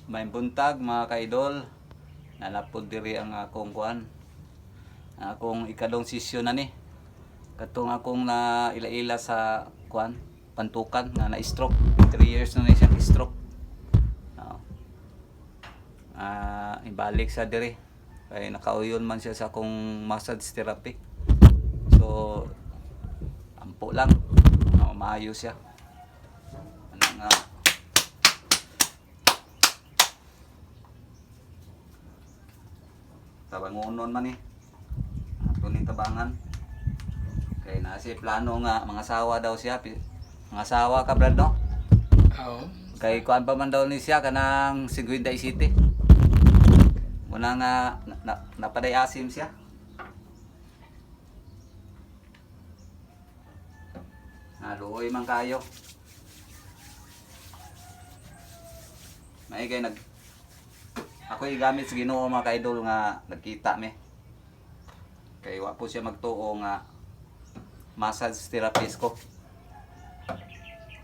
May buntag mga kaidol, nalapod diri ang akong kuan. Akong ikadong sesyon na ni. Katong akong na ila-ila sa kuan, pantukan nga na-stroke. 3 years na siya stroke. Ibalik sa diri. Kaya nakauyon man siya sa akong massage therapy. So ampo lang. Maayo siya. Nga tabangonon man ato ni tabangan kay nasi plano nga mga asawa daw siya, mga asawa ka brad no? Oo. Kay kuan pa man daw ni siya kanang 57 muna nga napaday asim siya. Naluoy man kayo. May kay ako gamit sa Ginoo mga ka-idol nga nagkita mi. Kay wa po siya magtuo nga massage therapist ko.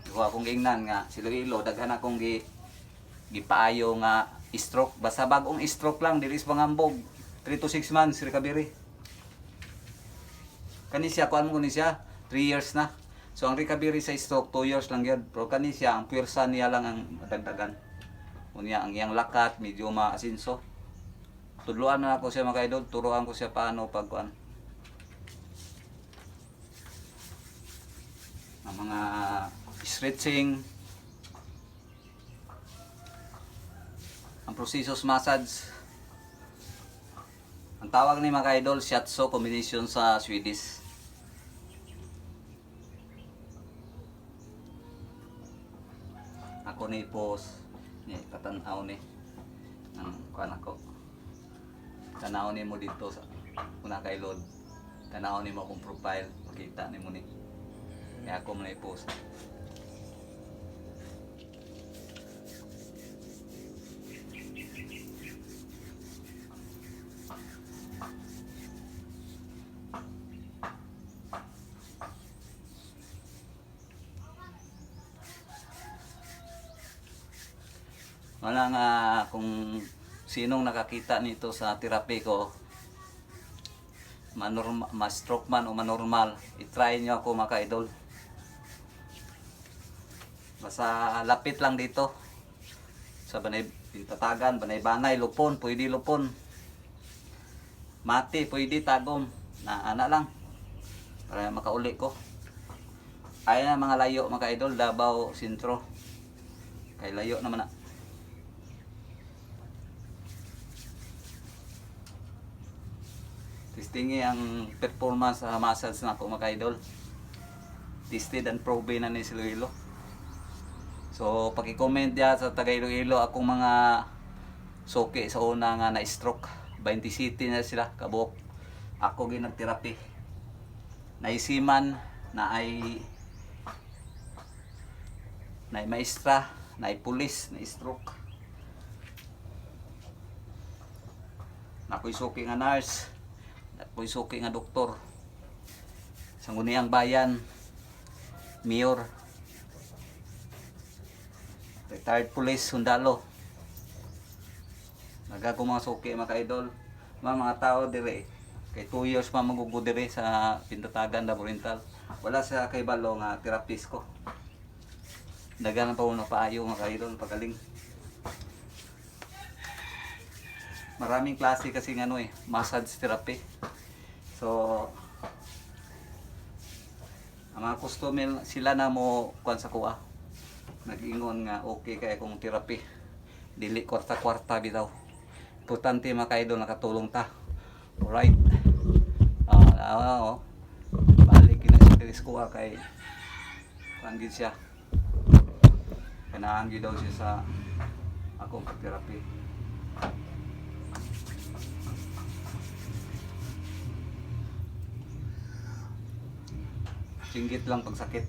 Ako akong giingnan nga si Iloilo daghan akong gipaayo nga stroke. Basta bagong stroke lang dili sa pangambog. 3 to 6 months recovery. Kani siya kuan mo ni siya 3 years na. So ang recovery sa stroke 2 years lang gyud. Pero kani siya ang pwersa niya lang ang madagdagan. Unya ang iyang lakat medyo maasinso. Tudloan na ako siya mga kaidol, turuan ko siya paano pagkuan. Ang mga stretching, ang prosesos massage. Ang tawag ni mga kaidol, shiatsu combination sa Swedish. Ako ni pose ni katanaw ni ang kuan ako. Tanaw ni mo dito sa una kay load. Tanaw ni mo akong profile, makita ni mo ni. Kaya ako man i-post. Wala nga kung sinong nakakita nito sa therapy ko, ma-stroke man o manormal, i-try nyo ako mga ka-idol. Basta lapit lang dito sa Banay Pintatagan, Banay-Banay, Lupon, pwede Lupon. Mati, pwede Tagum, na ana lang para makauli ko. Ay na mga layo mga ka-idol, Davao Sentro. Kay layo naman na. Testingi ang performance sa massage na ako mga idol. Tested and proven na ni si Iloilo. So paki-comment diya sa taga Iloilo akong mga suki sa una nga na stroke. 27 na sila kabuok. Ako ginag-therapy. Naisiman na ay maestra, na pulis, na stroke. Nakoy suki nga nurse. Ako'y suki nga doktor sa Ngunihang Bayan, mayor, retired police, sundalo. Nagako mga suki mga ka-idol, mga tao dire. Kay 2 years pa magugo dire sa Pintatagan, Davao Oriental. Wala sa kay balo nga therapist ko. Daghan pa uno paayo mga ka-idol pagaling. Maraming klase kasi ng massage therapy. So ang mga customer sila na mo kuan sa kuha. Nag-ingon nga okay kay akong therapy. Dili kwarta-kwarta bitaw. Importante mga ka-idol nakatulong ta. Alright. Balik na si kuha kay panggid siya. Kanaanggi daw siya sa akong therapy. Singgit lang pag sakit.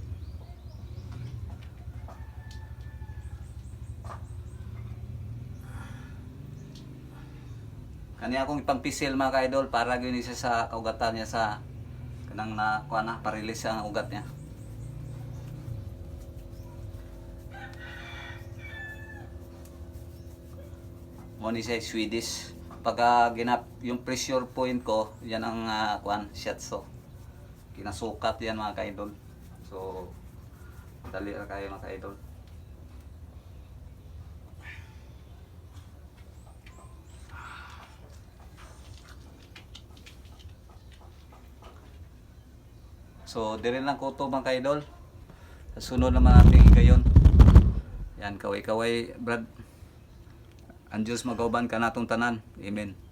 Kani akong ipang-pisil mga ka-idol para gyud siya sa kaugatan niya sa kanang na kuan na parilis ang ugat niya. mo ni siya Swedish. Pagka yung pressure point ko, yan ang shiatsu. Kinasukat yan mga ka-idol. So, dali na kayo mga ka-idol. So, dire lang ko to mga ka-idol. Sa sunod naman natin higayon. Yan, kaway-kaway, Brad. Ang Diyos magauban ka natong tanan. Amen.